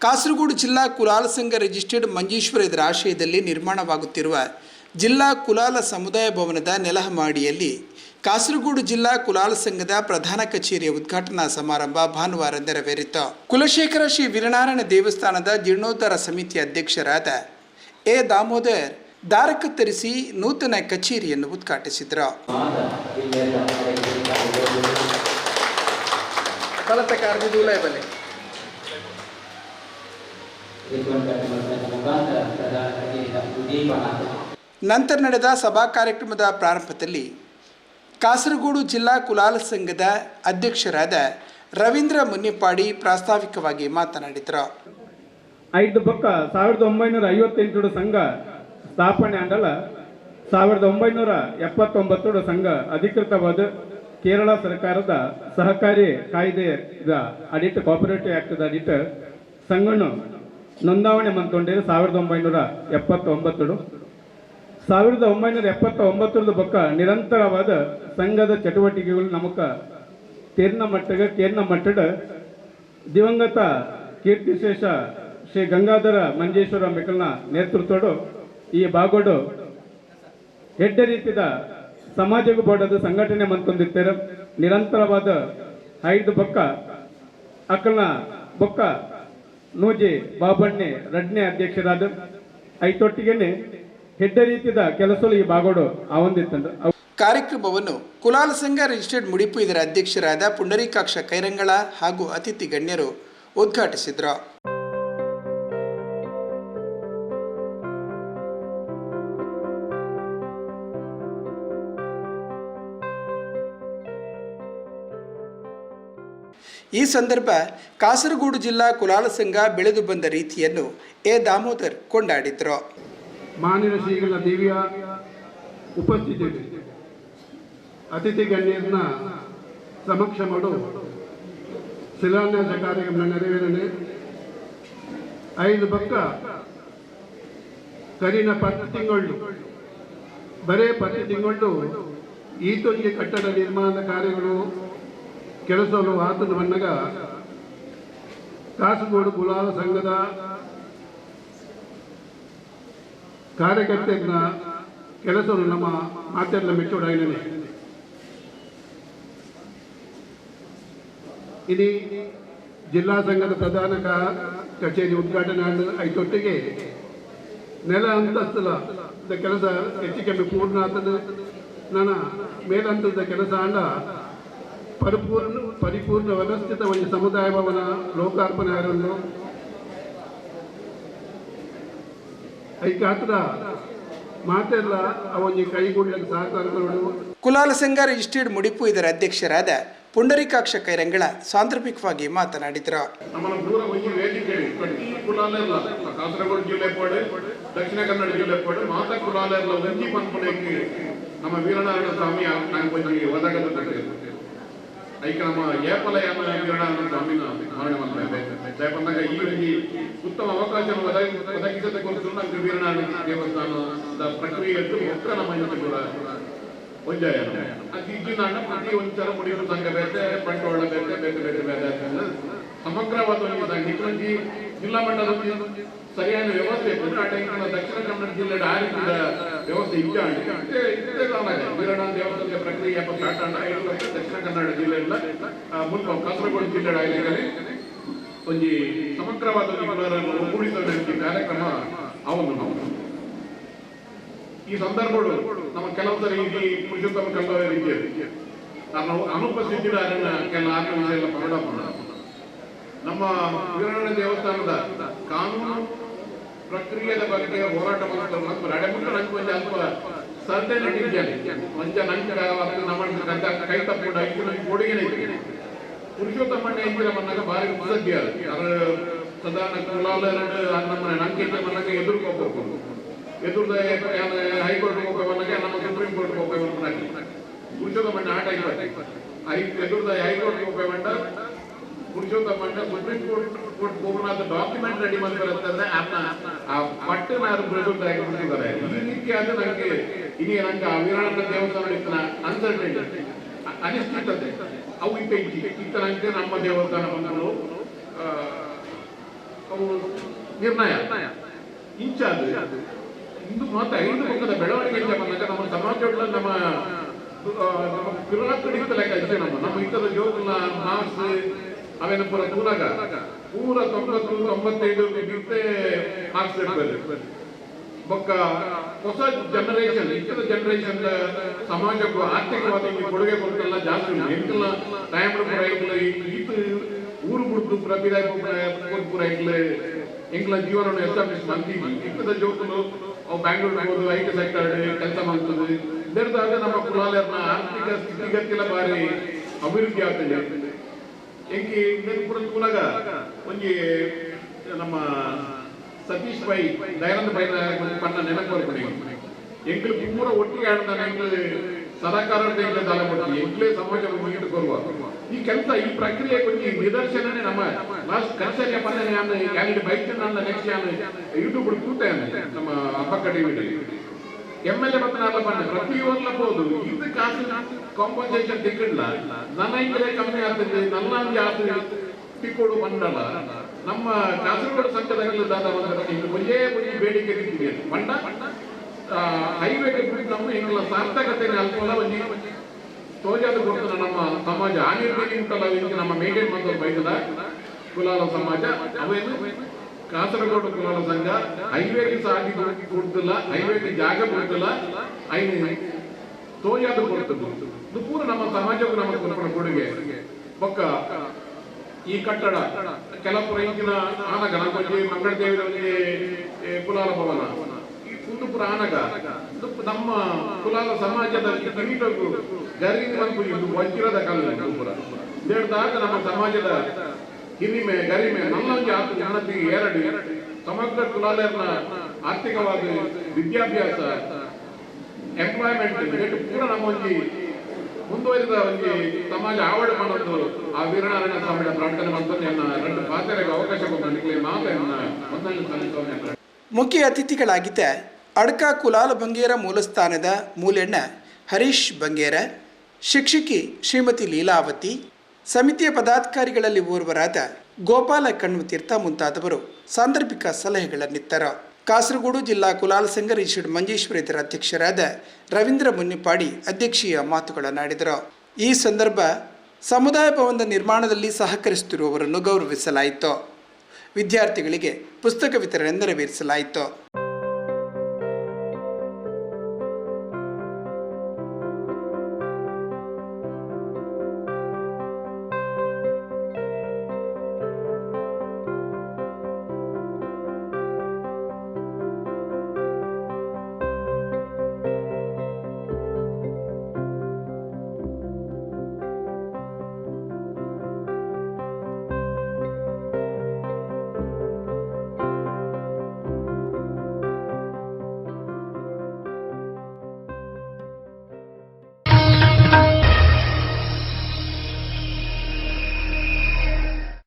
ಕಾಸರಗೋಡು ಜಿಲ್ಲಾ ಕುಲಾಲ ಸಂಘ ರಿಜಿಸ್ಟರ್ಡ್ ಮಂಜೇಶ್ವರ ಇದರ ಆಶ್ರಯದಲ್ಲಿ ನಿರ್ಮಾಣವಾಗುತ್ತಿರುವ ಜಿಲ್ಲಾ ಕುಲಾಲ ಸಮುದಾಯ ಭವನದ ನೆಲಹಮಾಡಿಯಲ್ಲಿ ಕಾಸರಗೋಡು ಜಿಲ್ಲಾ ಕುಲಾಲ ಸಂಘದ ಪ್ರಧಾನ ಕಚೇರಿಯ ಉದ್ಘಾಟನಾ ಸಮಾರಂಭ ಭಾನುವಾರ ನೆರವೇರಿತು. ಕುಲಶೇಖರ ಶ್ರೀ ವೀರನಾರಾಯಣ ದೇವಸ್ಥಾನದ ಜೀರ್ಣೋದ್ಧಾರ ಸಮಿತಿ ಅಧ್ಯಕ್ಷರಾದ ಎ ದಾಮೋದರ್ ದಾರ ಕತ್ತರಿಸಿ ನೂತನ ಕಚೇರಿಯನ್ನು ಉದ್ಘಾಟಿಸಿದರು. ನಂತರ ನಡೆದ ಸಭಾ ಕಾರ್ಯಕ್ರಮದ ಪ್ರಾರಂಭದಲ್ಲಿ ಕಾಸರಗೋಡು ಜಿಲ್ಲಾ ಕುಲಾಲ ಸಂಘದ ಅಧ್ಯಕ್ಷರಾದ ರವೀಂದ್ರ ಮುನ್ನಿಪ್ಪಾಡಿ ಪ್ರಾಸ್ತಾವಿಕವಾಗಿ ಮಾತನಾಡಿದರು. 1958 ಸಂಘ ಸ್ಥಾಪನೆ ಆಂಡಲ 1979 ಸಂಘ ಅಧಿಕೃತವಾದ ಕೇರಳ ಸರ್ಕಾರದ ಸಹಕಾರಿ ಕಾಯ್ದೆದ ಅಡಿಟ್ ಕೋಆಪರೇಟಿವ್ ಆಕ್ಟ್ ಅಡಿಟ್ ಸಂಘನು ನೋಂದಾವಣೆ ಮಂತೊಂಡೇರು 1979. 1979 ಬೊಕ್ಕ ನಿರಂತರವಾದ ಸಂಘದ ಚಟುವಟಿಕೆಗಳು ನಮಕ ಕೇರ್ನ ಮಟ್ಟದ ದಿವಂಗತ ಕೀರ್ತಿಶೇಷ ಶ್ರೀ ಗಂಗಾಧರ ಮಂಜೇಶ್ವರ ಮಿಕಲ್ನ ನೇತೃತ್ವಡು ಈ ಬಾಗೋಡು ಹೆಡ್ಡ ರೀತಿಯ ಸಮಾಜಕ್ಕೆ ಬೋಡದ ಸಂಘಟನೆ ಮಂತೊಂದಿರ್ತಾರೆ. ನಿರಂತರವಾದ 5 ಬೊಕ್ಕ ಅಕ್ಕಲ್ನ ಬೊಕ್ಕ ನೂಜಿ ಬಾಬಣ್ಣೆ ರಡ್ನೆ ಅಧ್ಯಕ್ಷರಾದ ಐತೊಟ್ಟಿಗೆನೆ ಹೆಡ್ಡ ರೀತಿಯ ಕೆಲಸಗಳು ಈ ಬಾಗೋಡು ಆವಂದಿತ್ತಂದು. ಕಾರ್ಯಕ್ರಮವನ್ನು ಕುಲಾಲ ಸಂಘ ರಿಜಿಸ್ಟರ್ಡ್ ಮುಡಿಪು ಇದರ ಅಧ್ಯಕ್ಷರಾದ ಪುಂಡರೀಕಾಕ್ಷ ಕೈರಂಗಳ ಹಾಗೂ ಅತಿಥಿ ಗಣ್ಯರು ಉದ್ಘಾಟಿಸಿದರು. ಈ ಸಂದರ್ಭ ಕಾಸರಗೋಡು ಜಿಲ್ಲಾ ಕುಲಾಲ ಸಂಘ ಬೆಳೆದು ಬಂದ ರೀತಿಯನ್ನು ಎ ದಾಮೋದರ್ ಕೊಂಡಾಡಿದರು. ಮಾನ್ಯ ಶ್ರೀಗಳ ದಿವ್ಯ ಉಪಸ್ಥಿತಿ ಅತಿಥಿ ಗಣ್ಯರನ್ನ ಸಮಕ್ಷ ಮಾಡು ಶಿಲಾನ್ಯಾಸ ಕಾರ್ಯಕ್ರಮ ನೆರವೇರಣೆ 5 ಬೊಕ್ಕ ಕರಿನ 10 ತಿಂಗಳು ಬರೇ 10 ತಿಂಗಳು ಈತೊಂದು ಕಟ್ಟಡ ನಿರ್ಮಾಣದ ಕಾರ್ಯಗಳು ಕೆಲಸಗಳು ಆತನ ಬಣ್ಣಗ ಕಾಸರಗೋಡು ಕುಲಾಲ ಸಂಘದ ಕಾರ್ಯಕರ್ತರ ಕೆಲಸಗಳು ನಮ್ಮ ಮಾತೆಲ್ಲ ಮೆಚ್ಚೋಡಾಗಿದ್ದೇನೆ. ಇಡೀ ಜಿಲ್ಲಾ ಸಂಘದ ಪ್ರಧಾನ ಕಚೇರಿ ಉದ್ಘಾಟನೆ ಐತೊಟ್ಟಿಗೆ ನೆಲ ಅಂತಸ್ತದ ಕೆಲಸ ಹೆಚ್ಚು ಕಮ್ಮಿ ಪೂರ್ಣ ಆತದ ನನ್ನ ಮೇಲಂತದ ಕೆಲಸ ಆಂಡ ಪರಿಪೂರ್ಣ ವ್ಯವಸ್ಥಿತ ಒಂದು ಸಮುದಾಯ ಭವನ ಲೋಕಾರ್ಪಣೆ ಆರನ್ನು ಐಕಾತ್ರ ಮಾತೆಲ್ಲ ಅವನಿಗೆ ಕೈಗೂಡಲಿಕ್ಕೆ ಸಹಕಾರಗಳು. ಕುಲಾಲ ಸಂಘ ರಿಜಿಸ್ಟರ್ಡ್ ಮುಡಿಪು ಇದರ ಅಧ್ಯಕ್ಷರಾದ ಪುಂಡರೀಕಾಕ್ಷ ಕೈರಂಗಳ ಸಾಂದರ್ಭಿಕವಾಗಿ ಮಾತನಾಡಿದರು. ಕಾಸರಗೋಡು ಜಿಲ್ಲೆ ಪೋಡೆ ದಕ್ಷಿಣ ಕನ್ನಡ ಜಿಲ್ಲೆ ಪೋಡೆ ಮಾತಾ ಕುಲಾಲೆಲ್ಲ ಒಂಜಿ ಪಂಪಣೆಗೆ ನಮ್ಮ ವೀರನಾರಾಯಣ ಸ್ವಾಮಿ ಐಕ ನಮ್ಮ ಏಪಲಯನ ವೀರನಾರಾಯಣ ಸ್ವಾಮಿನ ಸ್ಮರಣೆ ಮಾಡ್ತಾ ಇದೆ. ಈ ಉತ್ತಮ ಅವಕಾಶವನ್ನು ಒದಗಿಸದ ಕುರಿತು ನಮಗೆ ವೀರನಾರಾಯಣ ದೇವಸ್ಥಾನದ ಪ್ರಕ್ರಿಯೆಯದ್ದು ಒಕ್ಕರ ನಮ್ಮ ಕೂಡ ಒಂಜಾಯ ಅದು ಇದ್ದಿನ ಪ್ರತಿ ಒಂಚರ ಮುಡಿಪು ಸಂಘ ಬೇರೆ ಬಂಡವಾಳ ಬೇರೆ ಬೇರೆ ಬೇರೆ ಬೇರೆ ಸಮಗ್ರವಾದ ಒಂದು ಜಿಲ್ಲಾ ಮಟ್ಟದ ಸರಿಯಾದ ವ್ಯವಸ್ಥೆ ಇತ್ತು. ಆ ಟೈಮ್ ದಕ್ಷಿಣ ಕನ್ನಡ ಜಿಲ್ಲೆಯ ಆ ರೀತಿಯ ವ್ಯವಸ್ಥೆ ಇದ್ದಾಂಡೆ ವೀರನಾರಾಯಣ ದೇವಸ್ಥಾನದ ಪ್ರಕ್ರಿಯೆ ಸ್ಟಾರ್ಟ್ ಆಂಡ ದಕ್ಷಿಣ ಕನ್ನಡ ಜಿಲ್ಲೆಯಿಂದ ಮುಲ್ಪ ಕಾಸರಗೋಡು ಜಿಲ್ಲೆಯ ಆಯ್ಲೆಗಲ್ಲಿ ಒಂದು ಸಮಗ್ರವಾದ ಒಗ್ಗೂಡಿಸುವ ಕಾರ್ಯಕ್ರಮ ಅವನು ನಾವು ಈ ಸಂದರ್ಭಗಳು ನಮ್ಮ ಕೆಲವು ಸರಿ ಇಲ್ಲಿ ಪುರುಷೋತ್ತಮ ಕಲ್ಲವೇ ರೀತಿಯಲ್ಲಿ ನಾವು ಅನುಪಸ್ಥಿತಿಯ ಕೆಲ ವಿಷಯ ಎಲ್ಲ ಪರಡ ನಮ್ಮ ವೀರನಾರಾಯಣ ದೇವಸ್ಥಾನದ ಕಾನೂನು ಪ್ರಕ್ರಿಯೆಯ ಬಗ್ಗೆ ಹೋರಾಟ ಮಾಡ್ತಾರೆ. ಅಡೆಮುಟ್ಟು ನಂಗೆ ಒಂದು ಅಲ್ಪ ಸರ್ದೆ ನಟಿದ್ದೇನೆ ಮಂಚ ನಂಗೆ ನಮ್ಮ ಕೈ ತಪ್ಪು ಕೊಡುಗೆನೆ ಪುರುಷೋತ್ತಮಣ್ಣ ಎಂಜಿನ ಮನ್ನಾಗ ಭಾರಿ ಸದ್ಯ ಸಾಧಾರಣ ಕುಲಾಲ ನಮ್ಮ ನಂಗೆ ಮನ್ನಾಗ ಎದುರ್ಕೋಬೇಕು ಎದುರ್ದ ಹೈಕೋರ್ಟ್ ಹೋಗ್ಬೇಕನ್ನಾಗ ನಮ್ಮ ಸುಪ್ರೀಂ ಕೋರ್ಟ್ ಹೋಗ್ಬೇಕನ್ನಾಗಿ ಪುರುಷೋತ್ತಮಣ್ಣ ಆಟ ಎದುರ್ದ ಹೈಕೋರ್ಟ್ ಹೋಗ್ಬೇಕಂಡ ಪುರುಷೋತ್ತಮಣ್ಣ ಸುಪ್ರೀಂ ಕೋರ್ಟ್ ಹೋಗೋಣ ಡಾಕ್ಯುಮೆಂಟ್ ರೆಡಿ ಮಾಡ್ತಾರೆ ಆ ಪಟ್ಟಣ ಬಿಡುಗಡೆ ಬಿಟ್ಟಿದ್ದಾರೆ. ಈ ರೀತಿಯಾದ ನನಗೆ ಇಡೀ ನಂಗೆ ಆ ವೀರನಾರಾಯಣ ದೇವಸ್ಥಾನ ಅನ್ಸರ್ಟೆಂಟಿ ಅನಿಶ್ಚಿತತೆ ಅವು ಇತ್ತ ನಂಗೆ ನಮ್ಮ ದೇವಸ್ಥಾನ ಬಂದರು ಅವು ನಿರ್ಣಯ ಇಂಚಾದ ಇಂದು ಮಾತ್ರ 5 ಪಕ್ಕದ ಬೆಳವಣಿಗೆ ಬಂದಾಗ ನಮ್ಮ ಸಮಾಜಗಳ ನಮ್ಮ ಪಿರಾಕಡಿತ ಲೆಕ್ಕ ಇದೆ ನಮ್ಮ ಇತದ ಜೋಗುಲ ಮಾರ್ಕ್ಸ್ ಅವೇನು ಪೂರ ತೂರಾಗ ಪೂರ 90-95 ಬಿಟ್ಟೆ ಮಾರ್ಕ್ಸ್ ಇರ್ತದೆ ಬೊಕ್ಕ ಹೊಸ ಜನರೇಷನ್ ಇತದ ಜನರೇಷನ್ ಸಮಾಜಕ್ಕೂ ಆರ್ಥಿಕವಾಗಿ ಕೊಡುಗೆ ಕೊಡ್ತಲ್ಲ ಜಾಸ್ತಿ ಎಂಕಲ ಟೈಮ್ ಪೂರ ಈತ ಊರು ಬಿಡ್ತು ಪೂರ ಬಿದಾಯ ಪೂರ ಎಂಕಲ ಜೀವನವನ್ನು ಎಸ್ಟಾಬ್ಲಿಷ್ ಮಾಡ್ತೀವಿ ಇತದ ಜೋಗುಲು ಅವು ಬ್ಯಾಂಗ್ಳೂರ್ ಹೋಗೋದು IT ಸೆಕ್ಟರ್ ಕೆಲಸ ಮಾಡ್ತದೆ ಇದರದಾಗ ನಮ್ಮ ಕುಲಾಲರ್ನ ಆರ್ಥಿಕ ಸ್ಥಿತಿಗತಿಲ ಬಾರಿ ಅಭಿವೃದ್ಧಿ ಆಗ್ತದೆ ಎಂಕಿ ಪೂರ ತೂಲಾಗ ಒಂಜಿ ನಮ್ಮ ಸತೀಶ್ ಬೈ ದಯಾನಂದ ಬೈ ಪಣ್ಣ ನೆನಪು ಬರ್ಕೊಡಿ ಎಂಕ್ಲು ಪೂರ ಒಟ್ಟಿಗೆ ಆಡ್ತಾನೆ ಎಂಕ್ಲು ಸದಾಕಾರದ ಎಂಕ್ಲೆ ದಾಲ ಕೊಡ್ತೀವಿ ಎಂಕ್ಲೇ ಸಮಾಜ ಮುಗಿಟ್ಟು ಕೊರುವ ಈ ಕೆಲಸ ಈ ಪ್ರಕ್ರಿಯೆ ಕೊಂಚ ನಿದರ್ಶನನೇ ನಮ್ಮ ಲಾಸ್ಟ್ ಕನ್ಸರ್ಯ ಪಣ್ಣ ನಾನು ಕ್ಯಾಂಡಿಡೇಟ್ ಬೈಕ್ ನನ್ನ ನೆಕ್ಸ್ಟ್ ನಾನು ಯೂಟ್ಯೂಬ್ ಕೂತಾನೆ ನಮ್ಮ ಅಪ್ಪಕ್ಕ ಟಿವಿ MLA ಬತ್ತನಾಲ ಪಣ್ಣ ಪ್ರತಿಯೊಂದು ಬೋದು ಇದು ಕಾಸು ಕಾಂಪನ್ಸೇಷನ್ ತಿಕ್ಕಿಡ್ಲ ನನ್ನ ಇಂಕಲೇ ಕಮ್ಮಿ ಆಗ್ತದೆ ನನ್ನ ಜಾಸ್ತಿ ತಿಕ್ಕೋಡು ಮಂಡಲ ನಮ್ಮ ಕಾಸರಗೋಡು ಸಂಘದಲ್ಲಿ ಒಂದೇ ಬೇಡಿಕೆ ಇರ್ತೀವಿ ಮಂಡ ಹೈವೇಗೆ ಬಿಟ್ಟು ನಮ್ಮ ಹಿಂಗೆಲ್ಲ ಸಾರ್ಥಕತೆ ಅಲ್ಪಲ್ಲ ಒಂಜಿ ತೋಜಾದ ಕೊಡ್ತಾನೆ ನಮ್ಮ ಸಮಾಜ ಆನಿರ್ಬೇಕು ಉಂಟಲ್ಲ ಇದಕ್ಕೆ ನಮ್ಮ ಮೇಂಟೈನ್ ಮಾಡೋದು ಬೈದದ ಕುಲಾಲ ಸಮಾಜ ಅವೇನು ಕಾಸರಗೋಡು ಕುಲಾಲ ಸಂಘ ಹೈವೇಗೆ ಸಾಗಿ ಕೊಡ್ತಿಲ್ಲ ಹೈವೇಗೆ ಜಾಗ ಕೊಡ್ತಿಲ್ಲ ಐನು ತೋಜಾದ ಕೊಡ್ತದೆ ಇದು ಪೂರ ನಮ್ಮ ಸಮಾಜಕ್ಕೂ ನಮ್ಮ ಕೊಡ್ಕೊಂಡು ಕೊಡುಗೆ ಬೊಕ್ಕ ಈ ಕಟ್ಟಡ ಕೆಲಪುರ ಇಂಚಿನ ಆನಗ ನಮಗೆ ಮಂಗಳ ದೇವರಲ್ಲಿ ಕುಲಾಲ ಭವನ ಈ ಕುಂದುಪುರ ಆನಗ ನಮ್ಮ ಕುಲಾಲ ಸಮಾಜದ ಕಿರೀಟಕ್ಕೂ ಗರಿಗ ಬಂದು ಇದು ವಜ್ರದ ಕಲ್ಲುಪುರ ಇದಾಗ ನಮ್ಮ ಸಮಾಜದ ಹಿರಿಮೆ ಗರಿಮೆ ನಲ್ಲೊಂದು ಆತು ಜನತೆಗೆ ಎರಡು ಸಮಗ್ರ ಕುಲಾಲರ್ನ ಆರ್ಥಿಕವಾದ ವಿದ್ಯಾಭ್ಯಾಸ ಎಂಪ್ಲಾಯ್ಮೆಂಟ್ ಪೂರ ನಮ್ಮ ಒಂಜಿ ಮುಂದುವರಿದ ಒಂದು ಸಮಾಜ ಆವಡ ಮಾಡೋದು ಆ ವೀರನಾರಾಯಣ ಸ್ವಾಮಿಯ ಪ್ರಾರ್ಥನೆ ಮಾಡ್ತಾನೆ ಎರಡು ಪಾತ್ರೆಗೆ ಅವಕಾಶ ಕೊಡಲಿಕ್ಕೆ ಮಾತನ್ನ ಮುಖ್ಯ ಅತಿಥಿಗಳಾಗಿದ್ದ ಅಡ್ಕ ಕುಲಾಲ ಬಂಗೇರ ಮೂಲಸ್ಥಾನದ ಮೂಲೆಣ್ಣ ಹರೀಶ್ ಬಂಗೇರ, ಶಿಕ್ಷಕಿ ಶ್ರೀಮತಿ ಲೀಲಾವತಿ, ಸಮಿತಿಯ ಪದಾಧಿಕಾರಿಗಳಲ್ಲಿ ಓರ್ವರಾದ ಗೋಪಾಲ ಕಣ್ವತೀರ್ಥ ಮುಂತಾದವರು ಸಾಂದರ್ಭಿಕ ಸಲಹೆಗಳನ್ನಿತ್ತರು. ಕಾಸರಗೋಡು ಜಿಲ್ಲಾ ಕುಲಾಲ ಸಂಘ ರಿಜಿಸ್ಟರ್ಡ್ ಮಂಜೇಶ್ವರ ಇದರ ಅಧ್ಯಕ್ಷರಾದ ರವೀಂದ್ರ ಮುನ್ನಿಪಾಡಿ ಅಧ್ಯಕ್ಷೀಯ ಮಾತುಗಳನ್ನಾಡಿದರು. ಈ ಸಂದರ್ಭ ಸಮುದಾಯ ಭವನದ ನಿರ್ಮಾಣದಲ್ಲಿ ಸಹಕರಿಸುತ್ತಿರುವವರನ್ನು ಗೌರವಿಸಲಾಯಿತು. ವಿದ್ಯಾರ್ಥಿಗಳಿಗೆ ಪುಸ್ತಕ ವಿತರಣೆ ನೆರವೇರಿಸಲಾಯಿತು.